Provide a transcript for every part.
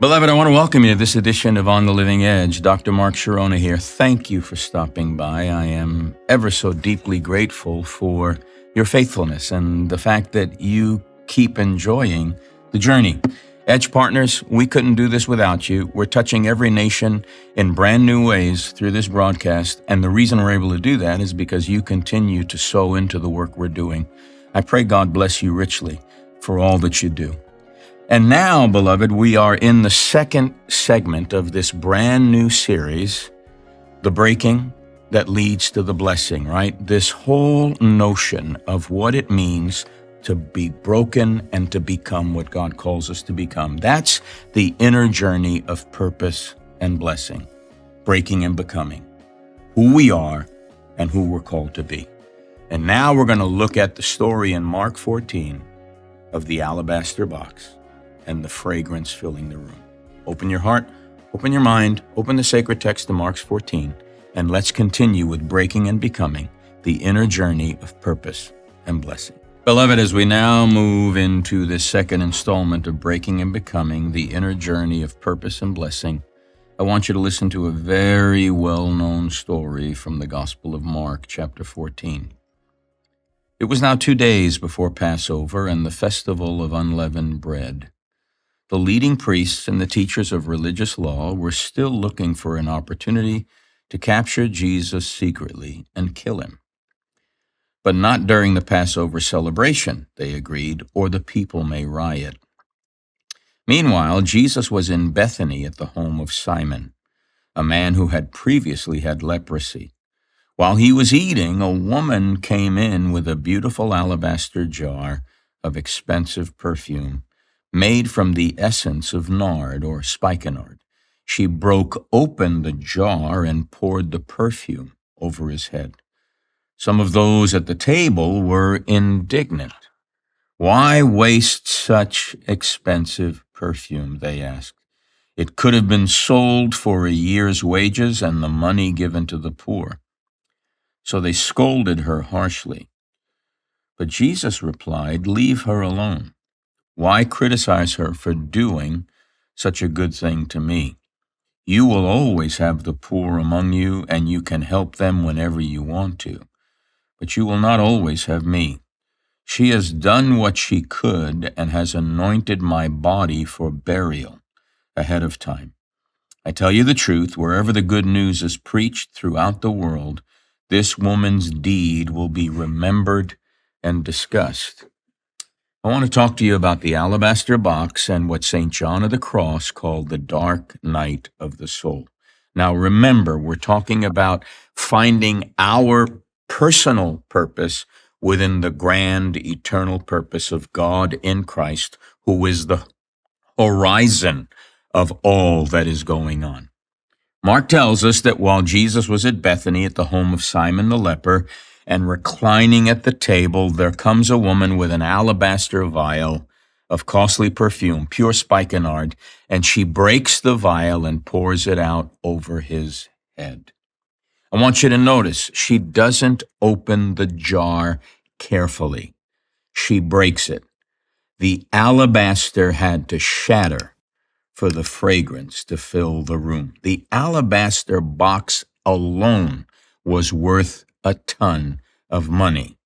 Beloved, I want to welcome you to this edition of On the Living Edge. Dr. Mark Sharona here. Thank you for stopping by. I am ever so deeply grateful for your faithfulness and the fact that you keep enjoying the journey. Edge partners, we couldn't do this without you. We're touching every nation in brand new ways through this broadcast, and the reason we're able to do that is because you continue to sow into the work we're doing. I pray God bless you richly for all that you do. And now, beloved, we are in the second segment of this brand new series, the breaking that leads to the blessing, right? This whole notion of what it means to be broken and to become what God calls us to become. That's the inner journey of purpose and blessing, breaking and becoming, who we are and who we're called to be. And now we're going to look at the story in Mark 14 of the alabaster box and the fragrance filling the room. Open your heart, open your mind, open the sacred text to Mark 14, and let's continue with breaking and becoming, the inner journey of purpose and blessing. Beloved, as we now move into this second installment of breaking and becoming, the inner journey of purpose and blessing, I want you to listen to a very well-known story from the Gospel of Mark, chapter 14. It was now 2 days before Passover and the festival of unleavened bread. The leading priests and the teachers of religious law were still looking for an opportunity to capture Jesus secretly and kill him. But not during the Passover celebration, they agreed, or the people may riot. Meanwhile, Jesus was in Bethany at the home of Simon, a man who had previously had leprosy. While he was eating, a woman came in with a beautiful alabaster jar of expensive perfume, made from the essence of nard or spikenard. She broke open the jar and poured the perfume over his head. Some of those at the table were indignant. "Why waste such expensive perfume?" they asked. "It could have been sold for a year's wages and the money given to the poor." So they scolded her harshly. But Jesus replied, "Leave her alone. Why criticize her for doing such a good thing to me? You will always have the poor among you, and you can help them whenever you want to. But you will not always have me. She has done what she could and has anointed my body for burial ahead of time. I tell you the truth, wherever the good news is preached throughout the world, this woman's deed will be remembered and discussed." I want to talk to you about the alabaster box and what St. John of the Cross called the dark night of the soul. Now remember, we're talking about finding our personal purpose within the grand eternal purpose of God in Christ, who is the horizon of all that is going on. Mark tells us that while Jesus was at Bethany at the home of Simon the leper, and reclining at the table, there comes a woman with an alabaster vial of costly perfume, pure spikenard, and she breaks the vial and pours it out over his head. I want you to notice, she doesn't open the jar carefully. She breaks it. The alabaster had to shatter for the fragrance to fill the room. The alabaster box alone was worth a ton of money,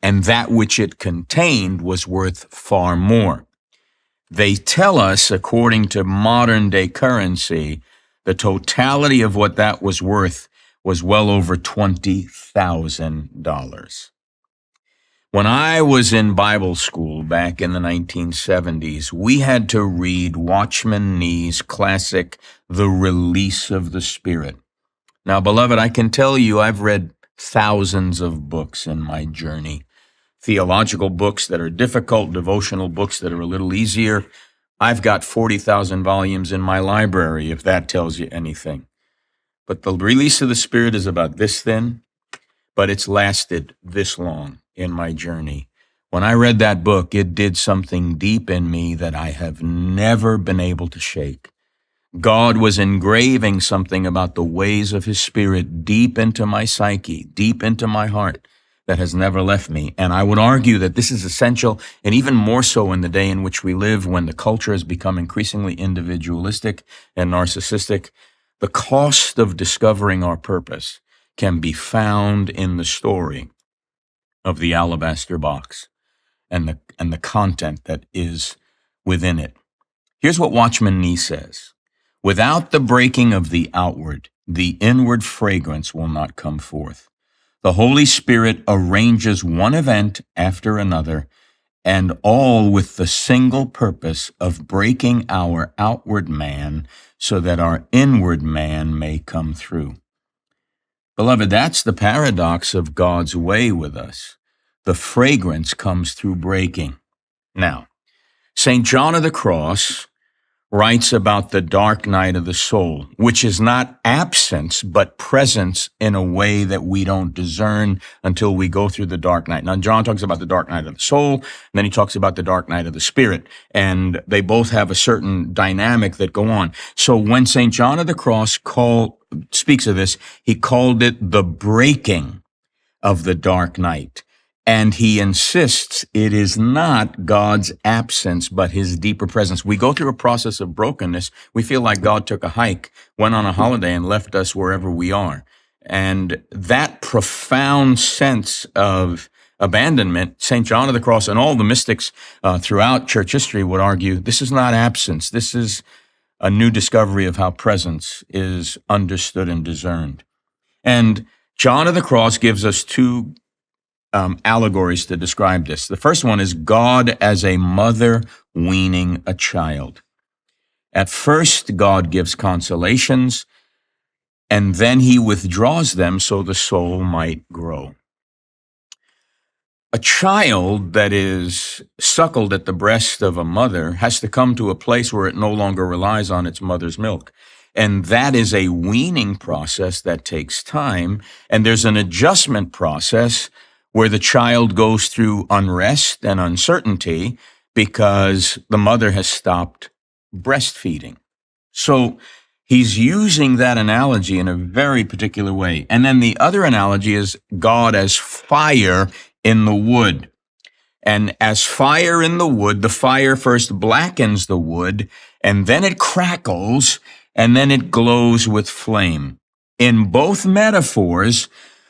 and that which it contained was worth far more. They tell us, according to modern day currency, the totality of what that was worth was well over $20,000. When I was in Bible school back in the 1970s, we had to read Watchman Nee's classic, The Release of the Spirit. Now, beloved, I can tell you I've read thousands of books in my journey. Theological books that are difficult, devotional books that are a little easier. I've got 40,000 volumes in my library, if that tells you anything. But the release of the Spirit is about this thin, but it's lasted this long in my journey. When I read that book, it did something deep in me that I have never been able to shake. God was engraving something about the ways of his Spirit deep into my psyche, deep into my heart, that has never left me. And I would argue that this is essential, and even more so in the day in which we live, when the culture has become increasingly individualistic and narcissistic. The cost of discovering our purpose can be found in the story of the alabaster box and the content that is within it. Here's what Watchman Nee says: without the breaking of the outward, the inward fragrance will not come forth. The Holy Spirit arranges one event after another, and all with the single purpose of breaking our outward man so that our inward man may come through. Beloved, that's the paradox of God's way with us. The fragrance comes through breaking. Now, St. John of the Cross writes about the dark night of the soul, which is not absence, but presence in a way that we don't discern until we go through the dark night. Now, John talks about the dark night of the soul, and then he talks about the dark night of the spirit, and they both have a certain dynamic that go on. So when St. John of the Cross speaks of this, he called it the breaking of the dark night. And he insists it is not God's absence, but his deeper presence. We go through a process of brokenness. We feel like God took a hike, went on a holiday, and left us wherever we are. And that profound sense of abandonment, St. John of the Cross and all the mystics throughout church history would argue this is not absence. This is a new discovery of how presence is understood and discerned. And John of the Cross gives us two allegories to describe this. The first one is God as a mother weaning a child. At first, God gives consolations, and then he withdraws them so the soul might grow. A child that is suckled at the breast of a mother has to come to a place where it no longer relies on its mother's milk. And that is a weaning process that takes time. And there's an adjustment process where the child goes through unrest and uncertainty because the mother has stopped breastfeeding. So he's using that analogy in a very particular way. And then the other analogy is God as fire in the wood. And as fire in the wood, the fire first blackens the wood, and then it crackles, and then it glows with flame. In both metaphors,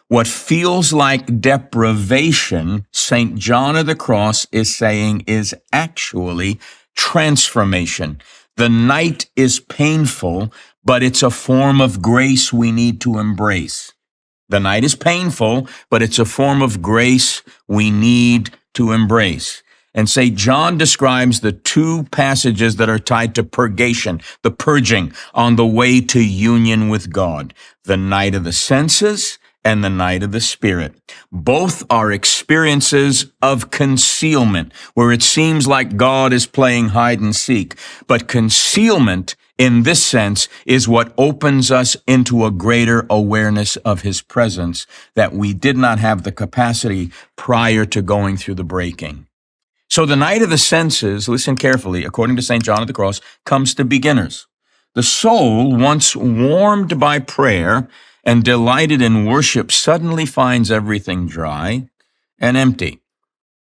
what feels like deprivation, St. John of the Cross is saying, is actually transformation. The night is painful, but it's a form of grace we need to embrace. The night is painful, but it's a form of grace we need to embrace. And St. John describes the two passages that are tied to purgation, the purging on the way to union with God, the night of the senses and the night of the spirit. Both are experiences of concealment, where it seems like God is playing hide and seek. But concealment, in this sense, is what opens us into a greater awareness of his presence that we did not have the capacity prior to going through the breaking. So the night of the senses, listen carefully, according to St. John of the Cross, comes to beginners. The soul, once warmed by prayer and delighted in worship, suddenly finds everything dry and empty.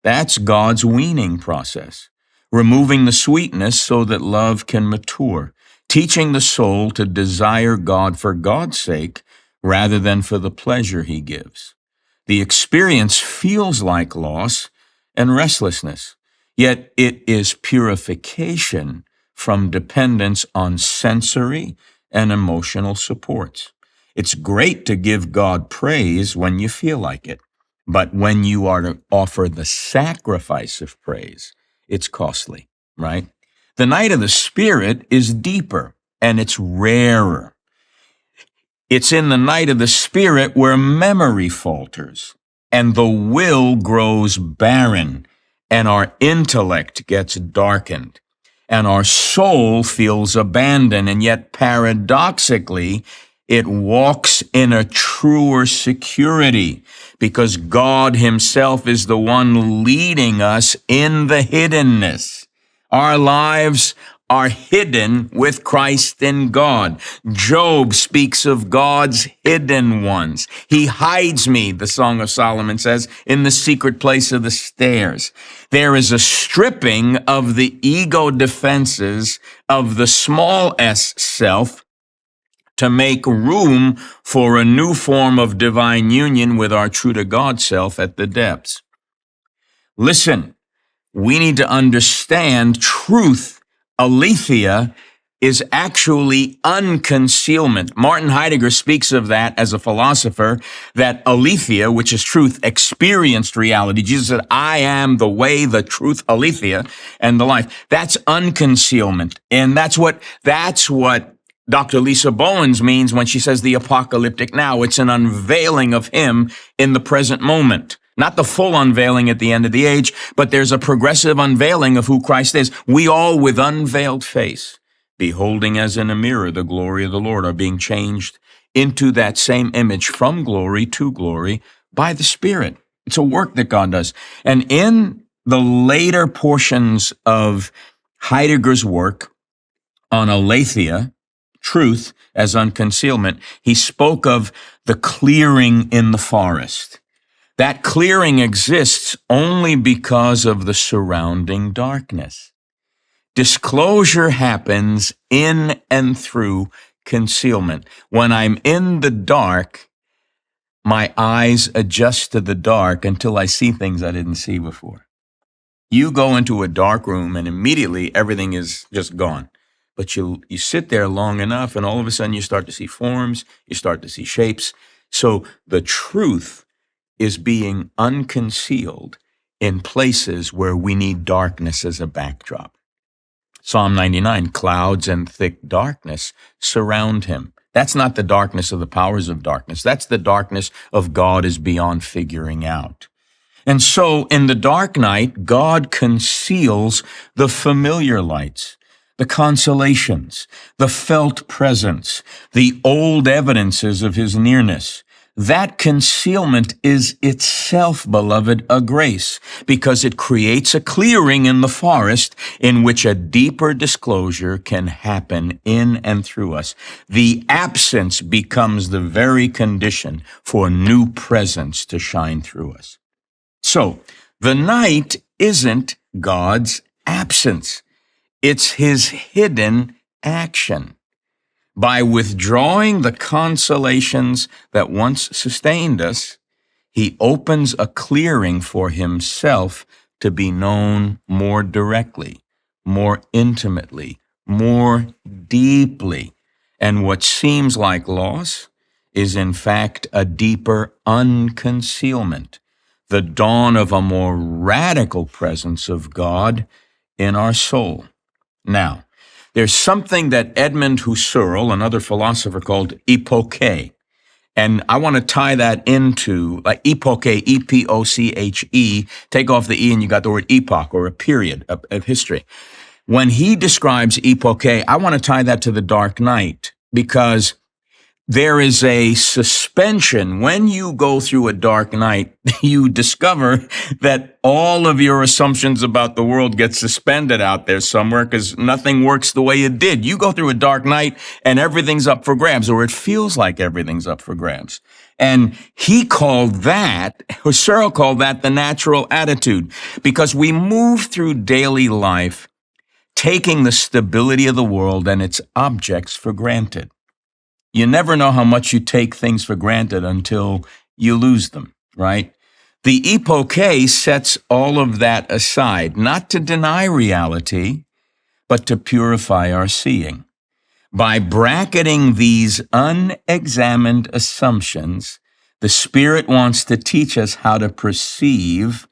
That's God's weaning process, removing the sweetness so that love can mature, teaching the soul to desire God for God's sake rather than for the pleasure he gives. The experience feels like loss and restlessness, yet it is purification from dependence on sensory and emotional supports. It's great to give God praise when you feel like it, but when you are to offer the sacrifice of praise, it's costly, right? The night of the Spirit is deeper and it's rarer. It's in the night of the Spirit where memory falters and the will grows barren and our intellect gets darkened and our soul feels abandoned, and yet paradoxically, it walks in a truer security because God himself is the one leading us in the hiddenness. Our lives are hidden with Christ in God. Job speaks of God's hidden ones. He hides me, the Song of Solomon says, in the secret place of the stairs. There is a stripping of the ego defenses of the small s self to make room for a new form of divine union with our true to God self at the depths. Listen, we need to understand truth. Aletheia is actually unconcealment. Martin Heidegger speaks of that as a philosopher, that aletheia, which is truth, experienced reality. Jesus said, I am the way, the truth, aletheia, and the life. That's unconcealment. And that's what Dr. Lisa Bowens means when she says the apocalyptic now. It's an unveiling of him in the present moment. Not the full unveiling at the end of the age, but there's a progressive unveiling of who Christ is. We all, with unveiled face, beholding as in a mirror the glory of the Lord, are being changed into that same image from glory to glory by the Spirit. It's a work that God does. And in the later portions of Heidegger's work on aletheia, truth as unconcealment, he spoke of the clearing in the forest. That clearing exists only because of the surrounding darkness. Disclosure happens in and through concealment. When I'm in the dark, my eyes adjust to the dark until I see things I didn't see before. You go into a dark room and immediately everything is just gone. But you sit there long enough and all of a sudden you start to see forms, you start to see shapes. So the truth is being unconcealed in places where we need darkness as a backdrop. Psalm 99, clouds and thick darkness surround him. That's not the darkness of the powers of darkness. That's the darkness of God is beyond figuring out. And so in the dark night, God conceals the familiar lights, the consolations, the felt presence, the old evidences of his nearness. That concealment is itself, beloved, a grace, because it creates a clearing in the forest in which a deeper disclosure can happen in and through us. The absence becomes the very condition for new presence to shine through us. So, the night isn't God's absence. It's his hidden action. By withdrawing the consolations that once sustained us, he opens a clearing for himself to be known more directly, more intimately, more deeply. And what seems like loss is in fact a deeper unconcealment, the dawn of a more radical presence of God in our soul. Now, there's something that Edmund Husserl, another philosopher, called epoche. And I want to tie that into, like epoche, E-P-O-C-H-E, take off the E and you got the word epoch, or a period of history. When he describes epoche, I want to tie that to the dark night, because there is a suspension. When you go through a dark night, you discover that all of your assumptions about the world get suspended out there somewhere because nothing works the way it did. You go through a dark night and everything's up for grabs, or it feels like everything's up for grabs. And Husserl called that the natural attitude, because we move through daily life taking the stability of the world and its objects for granted. You never know how much you take things for granted until you lose them, right? The epoche sets all of that aside, not to deny reality, but to purify our seeing. By bracketing these unexamined assumptions, the Spirit wants to teach us how to perceive,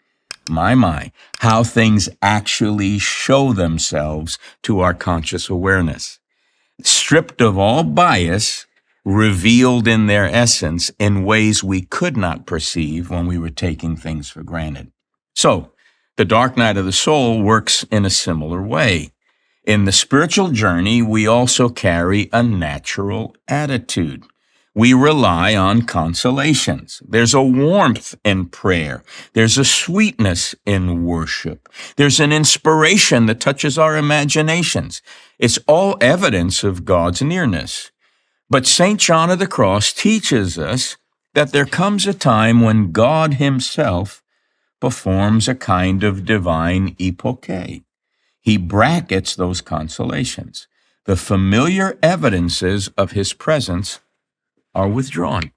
how things actually show themselves to our conscious awareness. Stripped of all bias, revealed in their essence in ways we could not perceive when we were taking things for granted. So, the dark night of the soul works in a similar way. In the spiritual journey, we also carry a natural attitude. We rely on consolations. There's a warmth in prayer. There's a sweetness in worship. There's an inspiration that touches our imaginations. It's all evidence of God's nearness. But St. John of the Cross teaches us that there comes a time when God himself performs a kind of divine epoche. He brackets those consolations. The familiar evidences of his presence are withdrawn,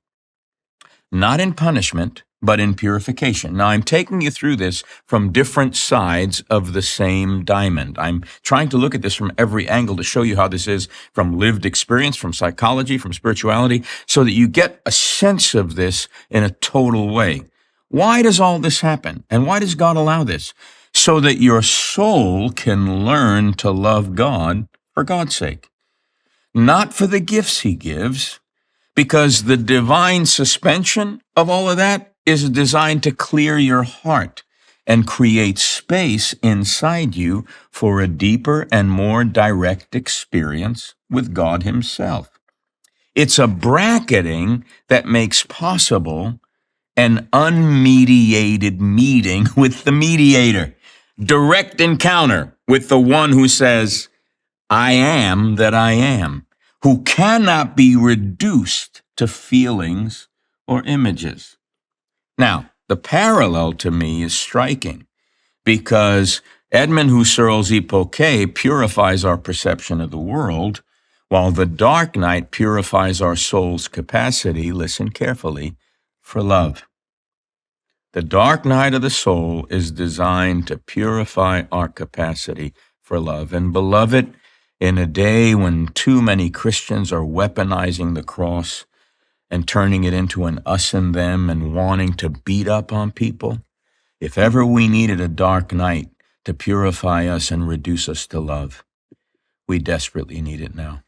not in punishment, but in purification. Now, I'm taking you through this from different sides of the same diamond. I'm trying to look at this from every angle to show you how this is from lived experience, from psychology, from spirituality, so that you get a sense of this in a total way. Why does all this happen? And why does God allow this? So that your soul can learn to love God for God's sake, not for the gifts he gives, because the divine suspension of all of that is designed to clear your heart and create space inside you for a deeper and more direct experience with God himself. It's a bracketing that makes possible an unmediated meeting with the mediator, direct encounter with the one who says, I am that I am, who cannot be reduced to feelings or images. Now, the parallel to me is striking because Edmund Husserl's epoche purifies our perception of the world, while the dark night purifies our soul's capacity, listen carefully, for love. The dark night of the soul is designed to purify our capacity for love. And beloved, in a day when too many Christians are weaponizing the cross and turning it into an us and them and wanting to beat up on people, if ever we needed a dark night to purify us and reduce us to love, we desperately need it now.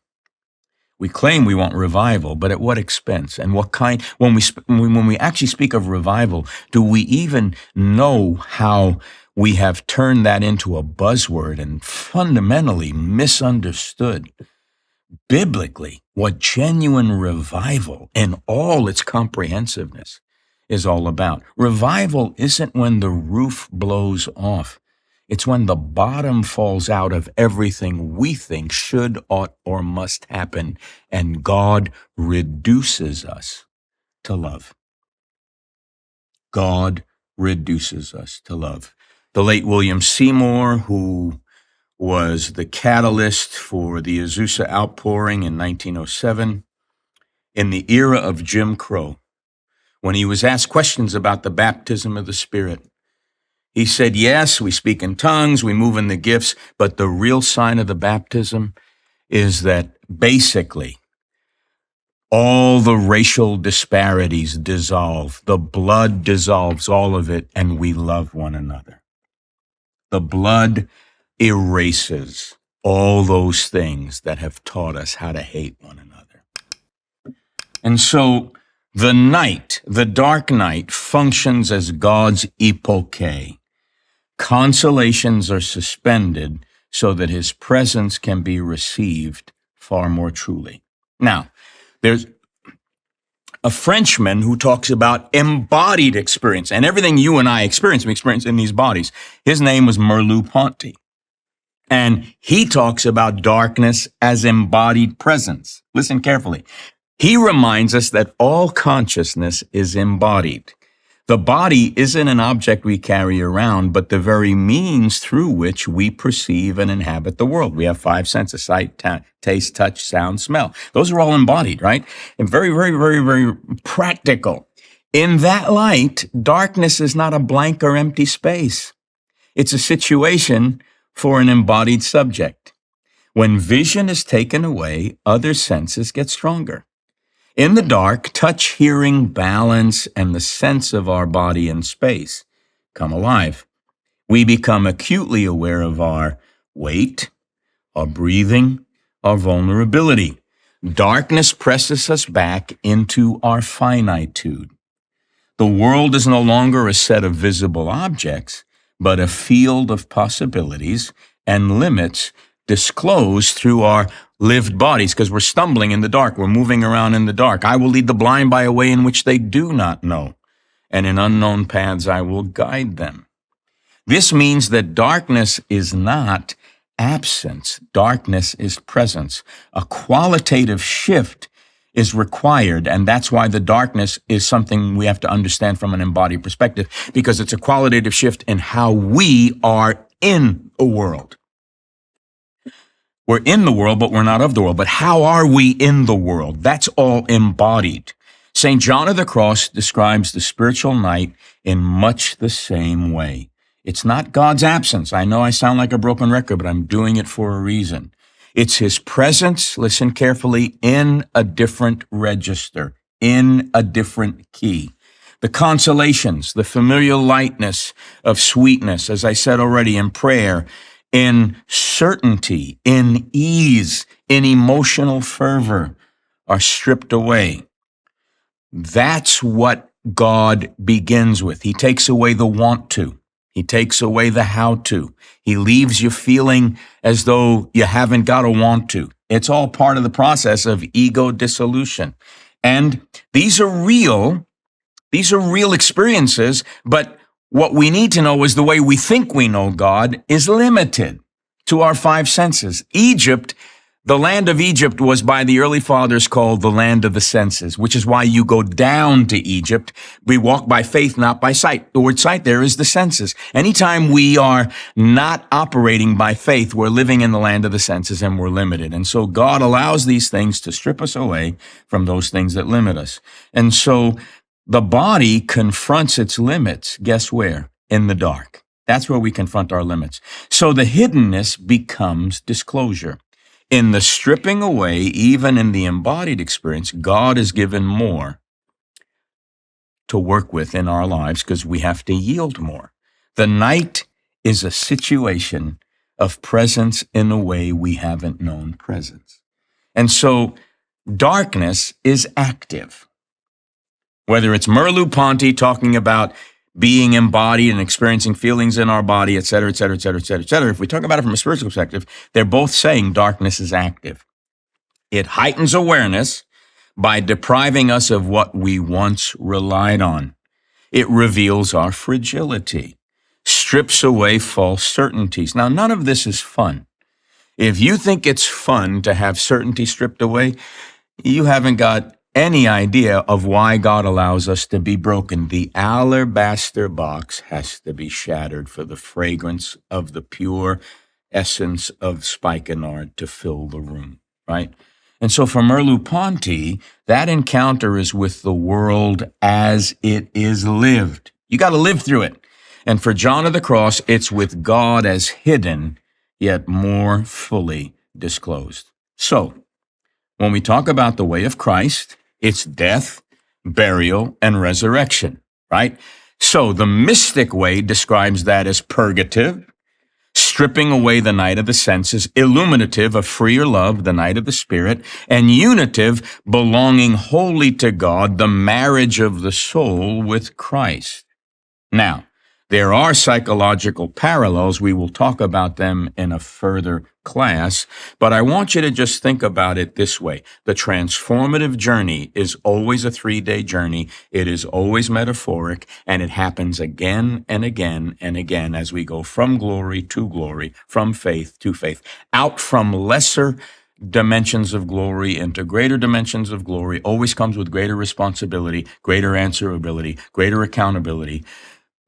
We claim we want revival, but at what expense? And what kind? When we actually speak of revival, do we even know how we have turned that into a buzzword and fundamentally misunderstood biblically what genuine revival in all its comprehensiveness is all about? Revival isn't when the roof blows off. It's when the bottom falls out of everything we think should, ought, or must happen, and God reduces us to love. God reduces us to love. The late William Seymour, who was the catalyst for the Azusa outpouring in 1907, in the era of Jim Crow, when he was asked questions about the baptism of the Spirit, he said, yes, we speak in tongues, we move in the gifts, but the real sign of the baptism is that basically all the racial disparities dissolve. The blood dissolves all of it, and we love one another. The blood erases all those things that have taught us how to hate one another. And so the night, the dark night, functions as God's epoche. Consolations are suspended so that his presence can be received far more truly. Now, there's a Frenchman who talks about embodied experience, and everything you and I experience, we experience in these bodies. His name was Merleau-Ponty. And he talks about darkness as embodied presence. Listen carefully. He reminds us that all consciousness is embodied. The body isn't an object we carry around, but the very means through which we perceive and inhabit the world. We have 5 senses: sight, taste, touch, sound, smell. Those are all embodied, right? And very, very, very, very practical. In that light, darkness is not a blank or empty space. It's a situation for an embodied subject. When vision is taken away, other senses get stronger. In the dark, touch, hearing, balance, and the sense of our body in space come alive. We become acutely aware of our weight, our breathing, our vulnerability. Darkness presses us back into our finitude. The world is no longer a set of visible objects, but a field of possibilities and limits disclosed through our lived bodies because we're stumbling in the dark. We're moving around in the dark. I will lead the blind by a way in which they do not know, and in unknown paths I will guide them. This means that darkness is not absence. Darkness is presence. A qualitative shift is required, and that's why the darkness is something we have to understand from an embodied perspective, because it's a qualitative shift in how we are in the world. We're in the world, but we're not of the world. But how are we in the world? That's all embodied. St. John of the Cross describes the spiritual night in much the same way. It's not God's absence. I know I sound like a broken record, but I'm doing it for a reason. It's his presence, listen carefully, in a different register, in a different key. The consolations, the familiar lightness of sweetness, as I said already, in prayer, in certainty, in ease, in emotional fervor, are stripped away. That's what God begins with. He takes away the want to. He takes away the how to. He leaves you feeling as though you haven't got a want to. It's all part of the process of ego dissolution. And these are real experiences, but what we need to know is the way we think we know God is limited to our five senses. The land of Egypt was by the early fathers called the land of the senses, which is why you go down to Egypt. We walk by faith, not by sight. The word sight there is the senses. Anytime we are not operating by faith, we're living in the land of the senses and we're limited. And so God allows these things to strip us away from those things that limit us. And so the body confronts its limits. Guess where? In the dark. That's where we confront our limits. So the hiddenness becomes disclosure. In the stripping away, even in the embodied experience, God is given more to work with in our lives because we have to yield more. The night is a situation of presence in a way we haven't known presence. And so darkness is active. Whether it's Merleau-Ponty talking about being embodied and experiencing feelings in our body, et cetera, et cetera, et cetera, et cetera, et cetera. If we talk about it from a spiritual perspective, they're both saying darkness is active. It heightens awareness by depriving us of what we once relied on. It reveals our fragility, strips away false certainties. Now, none of this is fun. If you think it's fun to have certainty stripped away, you haven't got any idea of why God allows us to be broken. The alabaster box has to be shattered for the fragrance of the pure essence of spikenard to fill the room, right? And so for Merleau-Ponty, that encounter is with the world as it is lived. You got to live through it. And for John of the Cross, it's with God as hidden, yet more fully disclosed. So when we talk about the way of Christ, it's death, burial, and resurrection, right? So the mystic way describes that as purgative, stripping away the night of the senses, illuminative of freer love, the night of the spirit, and unitive, belonging wholly to God, the marriage of the soul with Christ. Now, there are psychological parallels. We will talk about them in a further class, but I want you to just think about it this way. The transformative journey is always a 3-day journey. It is always metaphoric, and it happens again and again and again as we go from glory to glory, from faith to faith, out from lesser dimensions of glory into greater dimensions of glory. Always comes with greater responsibility, greater answerability, greater accountability,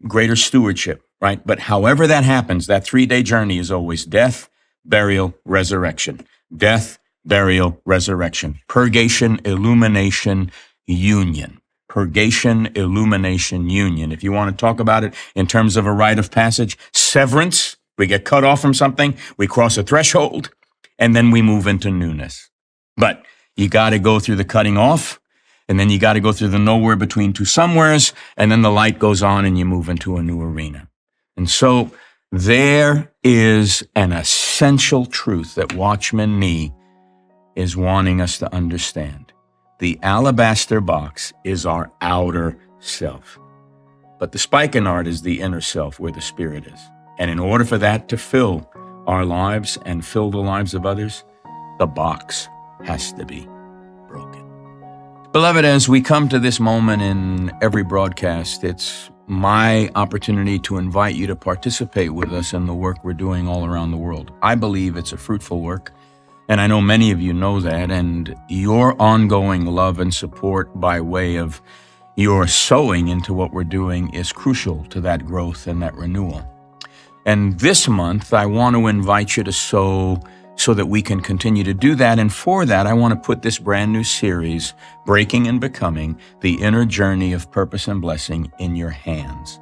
greater stewardship, right? But however that happens, that 3-day journey is always death, burial, resurrection. Death, burial, resurrection. Purgation, illumination, union. Purgation, illumination, union. If you want to talk about it in terms of a rite of passage, severance, we get cut off from something, we cross a threshold, and then we move into newness. But you got to go through the cutting off, and then you got to go through the nowhere between two somewheres, and then the light goes on and you move into a new arena. And so there is an essential truth that Watchman Nee is wanting us to understand. The alabaster box is our outer self, but the spikenard is the inner self where the spirit is. And in order for that to fill our lives and fill the lives of others, the box has to be broken. Beloved, as we come to this moment in every broadcast, it's my opportunity to invite you to participate with us in the work we're doing all around the world. I believe it's a fruitful work, and I know many of you know that, and your ongoing love and support by way of your sowing into what we're doing is crucial to that growth and that renewal. And this month, I want to invite you to sow so that we can continue to do that. And for that, I want to put this brand new series, Breaking and Becoming, the Inner Journey of Purpose and Blessing, in your hands.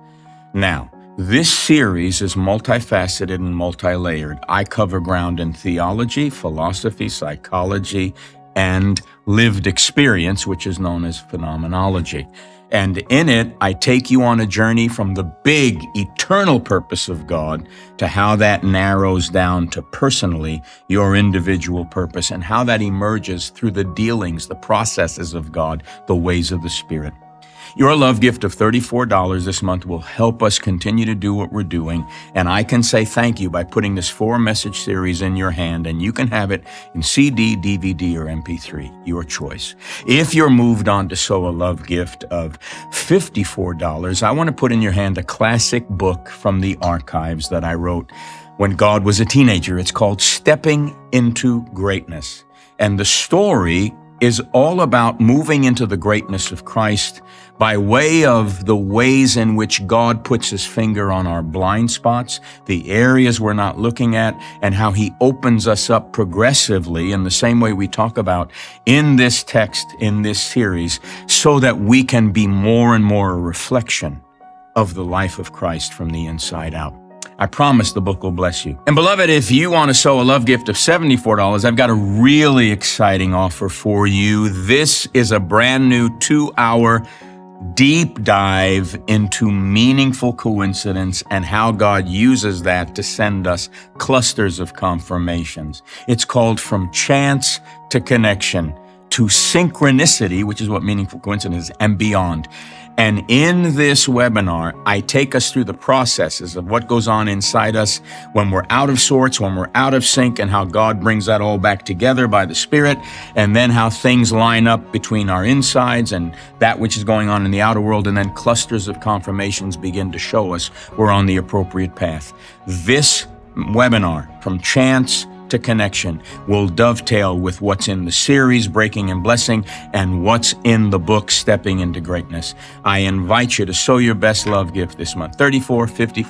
Now, this series is multifaceted and multi-layered. I cover ground in theology, philosophy, psychology, and lived experience, which is known as phenomenology. And in it, I take you on a journey from the big, eternal purpose of God to how that narrows down to personally your individual purpose and how that emerges through the dealings, the processes of God, the ways of the Spirit. Your love gift of $34 this month will help us continue to do what we're doing, and I can say thank you by putting this 4-message series in your hand, and you can have it in CD, DVD, or MP3, your choice. If you're moved on to sow a love gift of $54, I want to put in your hand a classic book from the archives that I wrote when God was a teenager. It's called Stepping into Greatness, and the story is all about moving into the greatness of Christ by way of the ways in which God puts his finger on our blind spots, the areas we're not looking at, and how he opens us up progressively in the same way we talk about in this text, in this series, so that we can be more and more a reflection of the life of Christ from the inside out. I promise the book will bless you. And beloved, if you want to sow a love gift of $74, I've got a really exciting offer for you. This is a brand new 2-hour deep dive into meaningful coincidence and how God uses that to send us clusters of confirmations. It's called From Chance to Connection to Synchronicity, which is what meaningful coincidence is, and beyond. And in this webinar, I take us through the processes of what goes on inside us when we're out of sorts, when we're out of sync, and how God brings that all back together by the Spirit, and then how things line up between our insides and that which is going on in the outer world, and then clusters of confirmations begin to show us we're on the appropriate path. This webinar, From Chance to Connection, will dovetail with what's in the series, Breaking and Blessing, and what's in the book, Stepping into Greatness. I invite you to sow your best love gift this month, $34, $54,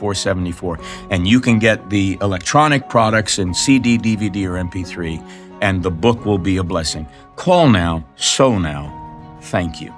$74, and you can get the electronic products in CD, DVD, or MP3, and the book will be a blessing. Call now, sow now. Thank you.